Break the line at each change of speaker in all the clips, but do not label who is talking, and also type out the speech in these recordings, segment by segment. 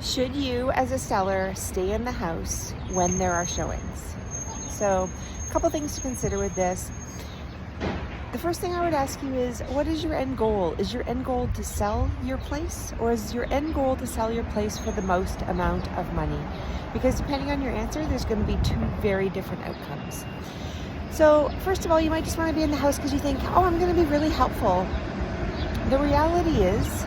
Should you, as a seller, stay in the house when there are showings? So, a couple things to consider with this. The first thing I would ask you is, what is your end goal? Is your end goal to sell your place, or is your end goal to sell your place for the most amount of money? Because depending on your answer, there's going to be two very different outcomes. So, first of all, you might just want to be in the house because you think, oh, I'm going to be really helpful. The reality is,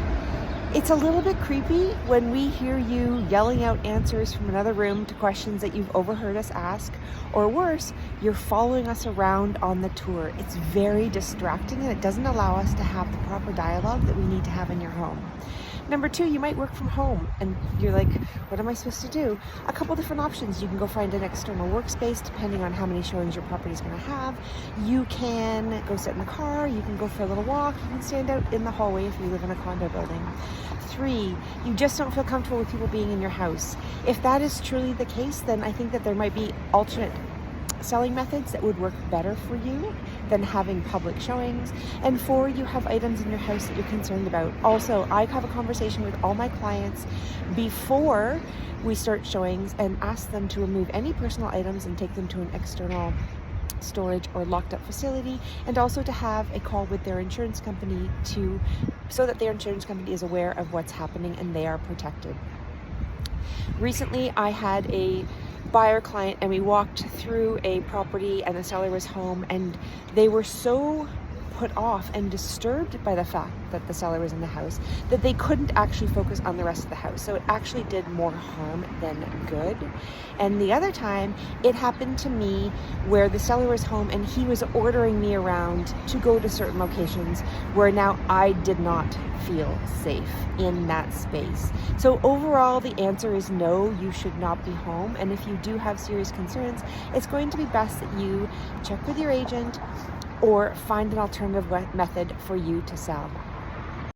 it's a little bit creepy when we hear you yelling out answers from another room to questions that you've overheard us ask, or worse, you're following us around on the tour. It's very distracting and it doesn't allow us to have the proper dialogue that we need to have in your home. Number two, you might work from home and you're like, what am I supposed to do? A couple different options. You can go find an external workspace depending on how many showings your property is going to have. You can go sit in the car. You can go for a little walk. You can stand out in the hallway if you live in a condo building. Three, you just don't feel comfortable with people being in your house. If that is truly the case, then I think that there might be alternate selling methods that would work better for you than having public showings. And four, you have items in your house that you're concerned about. Also, I have a conversation with all my clients before we start showings and ask them to remove any personal items and take them to an external storage or locked up facility, and also to have a call with their insurance company so that their insurance company is aware of what's happening and they are protected. Recently, I had a buyer client and we walked through a property and the seller was home, and they were so put off and disturbed by the fact that the seller was in the house that they couldn't actually focus on the rest of the house. So it actually did more harm than good. And the other time it happened to me where the seller was home and he was ordering me around to go to certain locations where now I did not feel safe in that space. So overall, the answer is no, you should not be home. And if you do have serious concerns, it's going to be best that you check with your agent or find an alternative method for you to sell.